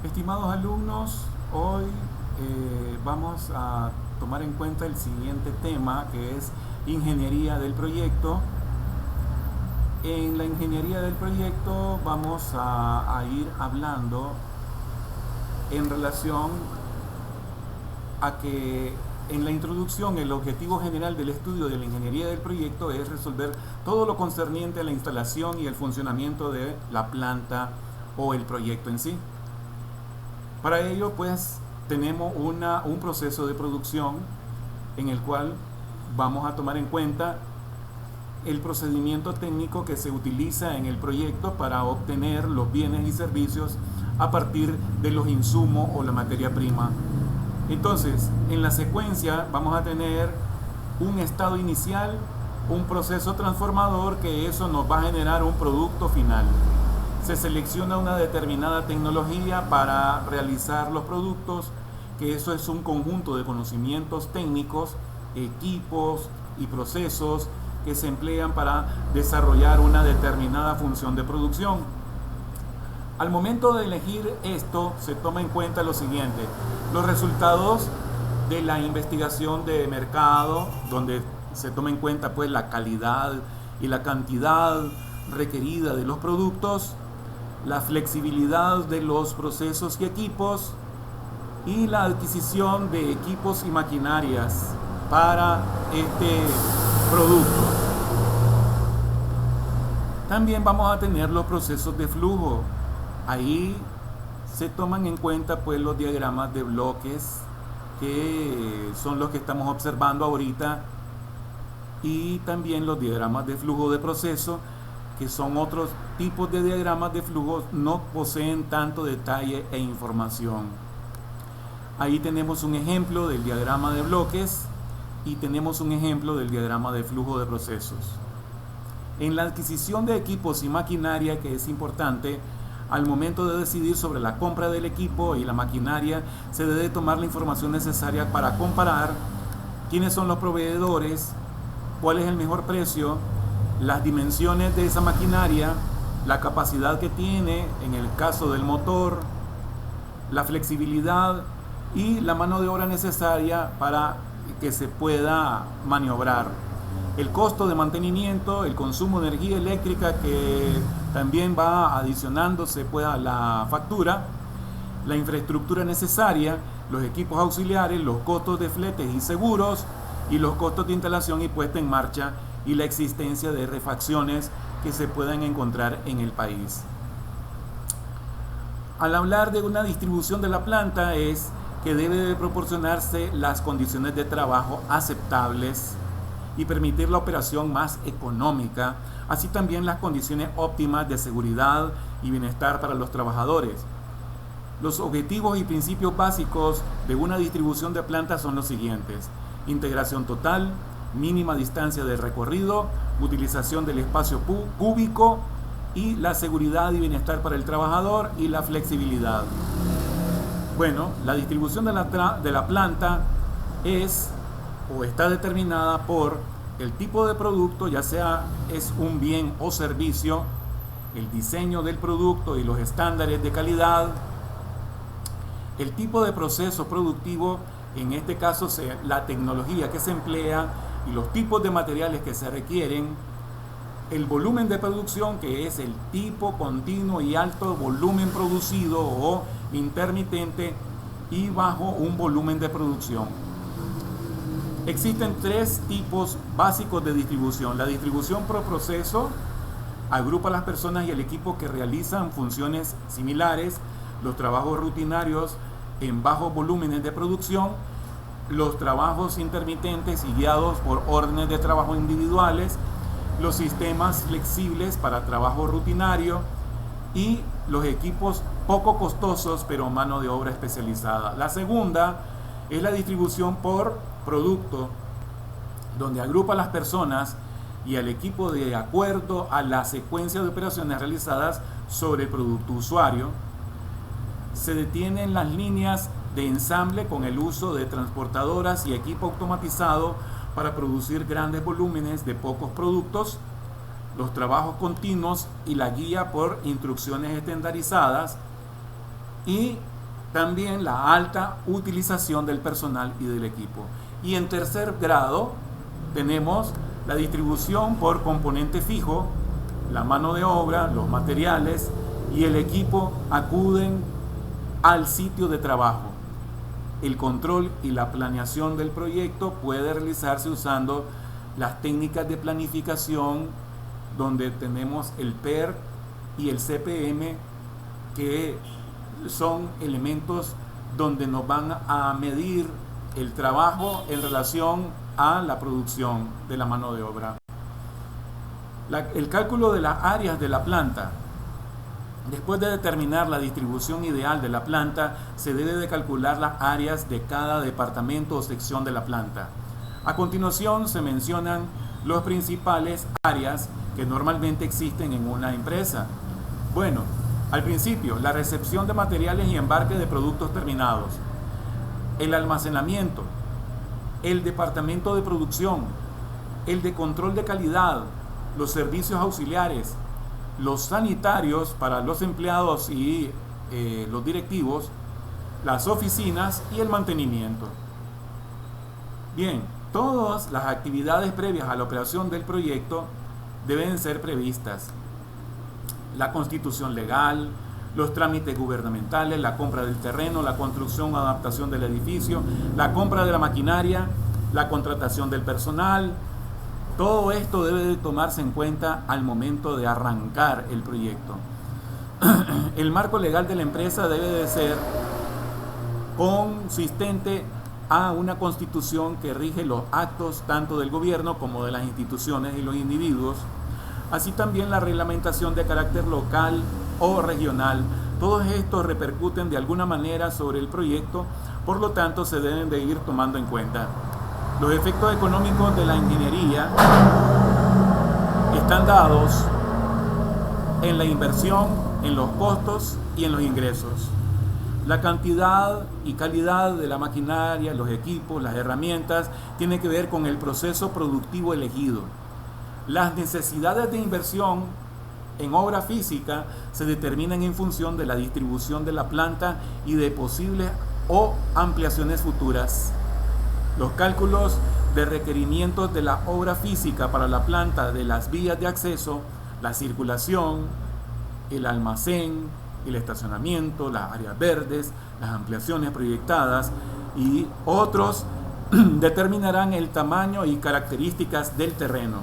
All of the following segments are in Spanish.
Estimados alumnos, hoy vamos a tomar en cuenta el siguiente tema, que es ingeniería del proyecto. En la ingeniería del proyecto vamos a ir hablando en relación a que en la introducción el objetivo general del estudio de la ingeniería del proyecto es resolver todo lo concerniente a la instalación y el funcionamiento de la planta o el proyecto en sí. Para ello, pues, tenemos un proceso de producción en el cual vamos a tomar en cuenta el procedimiento técnico que se utiliza en el proyecto para obtener los bienes y servicios a partir de los insumos o la materia prima. Entonces, en la secuencia vamos a tener un estado inicial, un proceso transformador, que eso nos va a generar un producto final. Se selecciona una determinada tecnología para realizar los productos, que eso es un conjunto de conocimientos técnicos, equipos y procesos que se emplean para desarrollar una determinada función de producción. Al momento de elegir esto, se toma en cuenta lo siguiente: los resultados de la investigación de mercado, donde se toma en cuenta pues la calidad y la cantidad requerida de los productos, la flexibilidad de los procesos y equipos, y la adquisición de equipos y maquinarias para este producto. También vamos a tener los procesos de flujo. Ahí se toman en cuenta pues los diagramas de bloques, que son los que estamos observando ahorita, y también los diagramas de flujo de proceso, que son otros tipos de diagramas de flujo, no poseen tanto detalle e información. Ahí tenemos un ejemplo del diagrama de bloques y tenemos un ejemplo del diagrama de flujo de procesos. En la adquisición de equipos y maquinaria, que es importante, al momento de decidir sobre la compra del equipo y la maquinaria, se debe tomar la información necesaria para comparar quiénes son los proveedores, cuál es el mejor precio, las dimensiones de esa maquinaria, la capacidad que tiene en el caso del motor, la flexibilidad y la mano de obra necesaria para que se pueda maniobrar. El costo de mantenimiento, el consumo de energía eléctrica, que también va adicionándose pues a la factura, la infraestructura necesaria, los equipos auxiliares, los costos de fletes y seguros, y los costos de instalación y puesta en marcha, y la existencia de refacciones que se puedan encontrar en el país. Al hablar de una distribución de la planta, es que debe de proporcionarse las condiciones de trabajo aceptables y permitir la operación más económica, así también las condiciones óptimas de seguridad y bienestar para los trabajadores. Los objetivos y principios básicos de una distribución de plantas son los siguientes: integración total, mínima distancia de recorrido, utilización del espacio cúbico, y la seguridad y bienestar para el trabajador y la flexibilidad. Bueno, la distribución de la planta es o está determinada por el tipo de producto, ya sea es un bien o servicio, el diseño del producto y los estándares de calidad, el tipo de proceso productivo, en este caso la tecnología que se emplea y los tipos de materiales que se requieren, el volumen de producción, que es el tipo continuo y alto volumen producido o intermitente y bajo un volumen de producción. Existen tres tipos básicos de distribución. La distribución por proceso agrupa a las personas y el equipo que realizan funciones similares, los trabajos rutinarios en bajos volúmenes de producción, los trabajos intermitentes y guiados por órdenes de trabajo individuales, los sistemas flexibles para trabajo rutinario y los equipos poco costosos pero mano de obra especializada. La segunda es la distribución por producto, donde agrupa a las personas y al equipo de acuerdo a la secuencia de operaciones realizadas sobre el producto usuario. Se detienen las líneas de ensamble con el uso de transportadoras y equipo automatizado para producir grandes volúmenes de pocos productos, los trabajos continuos y la guía por instrucciones estandarizadas, y También la alta utilización del personal y del equipo. Y en tercer grado tenemos la distribución por componente fijo, la mano de obra, los materiales y el equipo acuden al sitio de trabajo. El control y la planeación del proyecto puede realizarse usando las técnicas de planificación, donde tenemos el PER y el CPM, que son elementos donde nos van a medir el trabajo en relación a la producción de la mano de obra. El cálculo de las áreas de la planta. Después de determinar la distribución ideal de la planta, se debe de calcular las áreas de cada departamento o sección de la planta. A continuación se mencionan las principales áreas que normalmente existen en una empresa. Bueno, al principio, la recepción de materiales y embarque de productos terminados, el almacenamiento, el departamento de producción, el de control de calidad, los servicios auxiliares, los sanitarios para los empleados y los directivos, las oficinas y el mantenimiento. Bien, todas las actividades previas a la operación del proyecto deben ser previstas. La constitución legal, los trámites gubernamentales, la compra del terreno, la construcción o adaptación del edificio, la compra de la maquinaria, la contratación del personal. Todo esto debe de tomarse en cuenta al momento de arrancar el proyecto. El marco legal de la empresa debe de ser consistente a una constitución que rige los actos tanto del gobierno como de las instituciones y los individuos. Así también la reglamentación de carácter local o regional. Todos estos repercuten de alguna manera sobre el proyecto, por lo tanto se deben de ir tomando en cuenta. Los efectos económicos de la ingeniería están dados en la inversión, en los costos y en los ingresos. La cantidad y calidad de la maquinaria, los equipos, las herramientas, tiene que ver con el proceso productivo elegido. Las necesidades de inversión en obra física se determinan en función de la distribución de la planta y de posibles o ampliaciones futuras. Los cálculos de requerimientos de la obra física para la planta, de las vías de acceso, la circulación, el almacén, el estacionamiento, las áreas verdes, las ampliaciones proyectadas y otros determinarán el tamaño y características del terreno.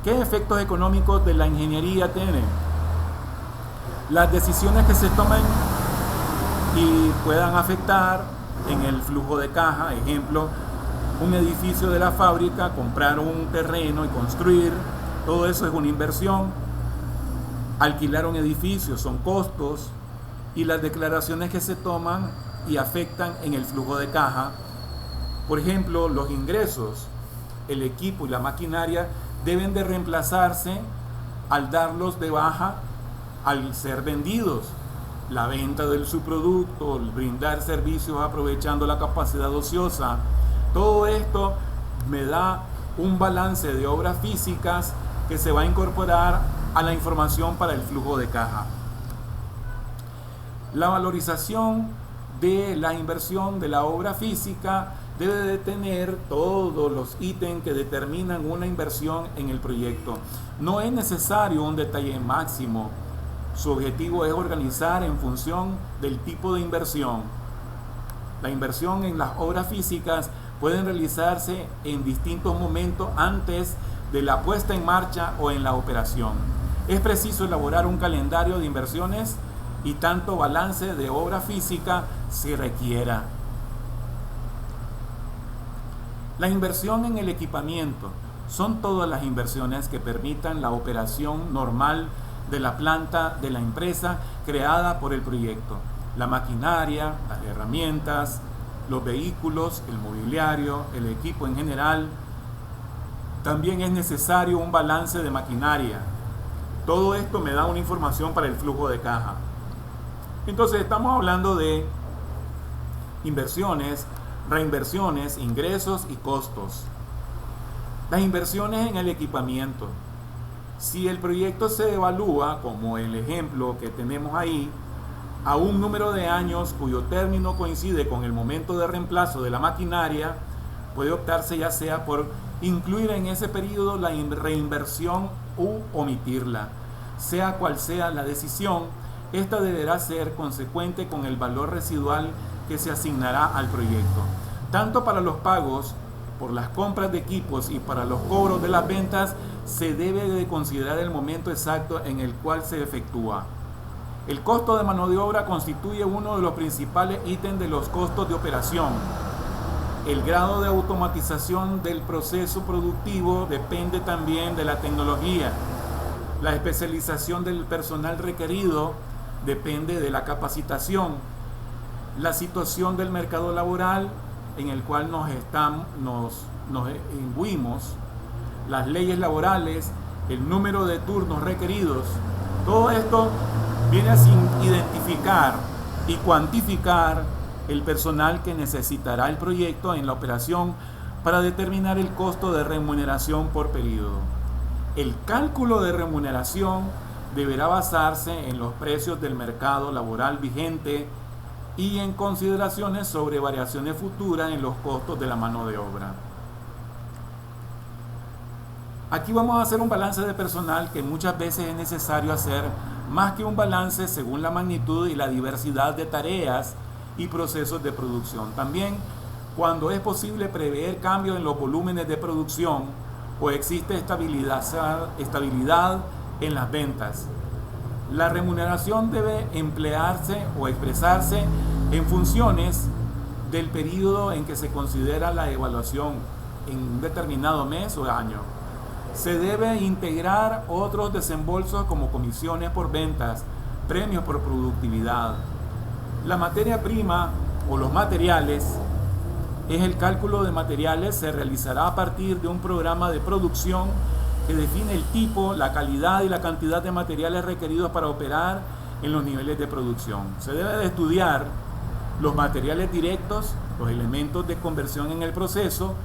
¿Qué efectos económicos de la ingeniería tienen? Las decisiones que se tomen y puedan afectar en el flujo de caja, ejemplo, un edificio de la fábrica, comprar un terreno y construir, todo eso es una inversión. Alquilar un edificio son costos, y las declaraciones que se toman y afectan en el flujo de caja. Por ejemplo, los ingresos, el equipo y la maquinaria deben de reemplazarse al darlos de baja, al ser vendidos. La venta del subproducto, el brindar servicios aprovechando la capacidad ociosa, todo esto me da un balance de obras físicas que se va a incorporar a la información para el flujo de caja. La valorización de la inversión de la obra física debe de tener todos los ítems que determinan una inversión en el proyecto. No es necesario un detalle máximo. Su objetivo es organizar en función del tipo de inversión. La inversión en las obras físicas pueden realizarse en distintos momentos antes de la puesta en marcha o en la operación. Es preciso elaborar un calendario de inversiones y tanto balance de obra física se requiera. La inversión en el equipamiento son todas las inversiones que permitan la operación normal de la planta de la empresa creada por el proyecto. La maquinaria, las herramientas, los vehículos, el mobiliario, el equipo en general. También es necesario un balance de maquinaria. Todo esto me da una información para el flujo de caja. Entonces estamos hablando de inversiones, reinversiones, ingresos y costos. Las inversiones en el equipamiento. Si el proyecto se evalúa, como el ejemplo que tenemos ahí, a un número de años cuyo término coincide con el momento de reemplazo de la maquinaria, puede optarse ya sea por incluir en ese periodo la reinversión u omitirla. Sea cual sea la decisión, esta deberá ser consecuente con el valor residual que se asignará al proyecto. Tanto para los pagos por las compras de equipos y para los cobros de las ventas, se debe de considerar el momento exacto en el cual se efectúa. El costo de mano de obra constituye uno de los principales ítems de los costos de operación. El grado de automatización del proceso productivo depende también de la tecnología. La especialización del personal requerido depende de la capacitación. La situación del mercado laboral en el cual nos imbuimos, las leyes laborales, el número de turnos requeridos, todo esto viene a identificar y cuantificar el personal que necesitará el proyecto en la operación para determinar el costo de remuneración por periodo. El cálculo de remuneración deberá basarse en los precios del mercado laboral vigente y en consideraciones sobre variaciones futuras en los costos de la mano de obra. Aquí vamos a hacer un balance de personal que muchas veces es necesario hacer más que un balance según la magnitud y la diversidad de tareas y procesos de producción. También cuando es posible prever cambios en los volúmenes de producción o existe estabilidad en las ventas. La remuneración debe emplearse o expresarse en funciones del periodo en que se considera la evaluación en un determinado mes o año. Se debe integrar otros desembolsos como comisiones por ventas, premios por productividad. La materia prima o los materiales, el cálculo de materiales se realizará a partir de un programa de producción que define el tipo, la calidad y la cantidad de materiales requeridos para operar en los niveles de producción. Se debe de estudiar los materiales directos, los elementos de conversión en el proceso,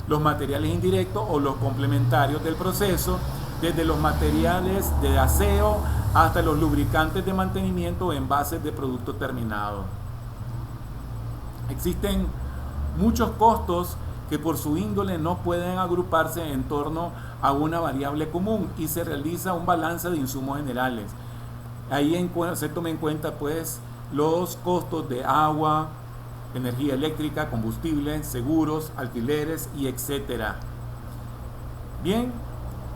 los materiales indirectos o los complementarios del proceso, desde los materiales de aseo hasta los lubricantes de mantenimiento o envases de producto terminado. Existen muchos costos que por su índole no pueden agruparse en torno a una variable común y se realiza un balance de insumos generales. Ahí se toma en cuenta pues los costos de agua, energía eléctrica, combustible, seguros, alquileres y etcétera. Bien,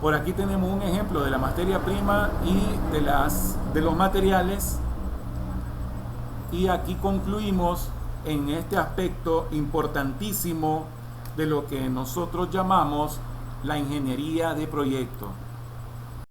por aquí tenemos un ejemplo de la materia prima y de los materiales, y aquí concluimos en este aspecto importantísimo de lo que nosotros llamamos la ingeniería de proyecto.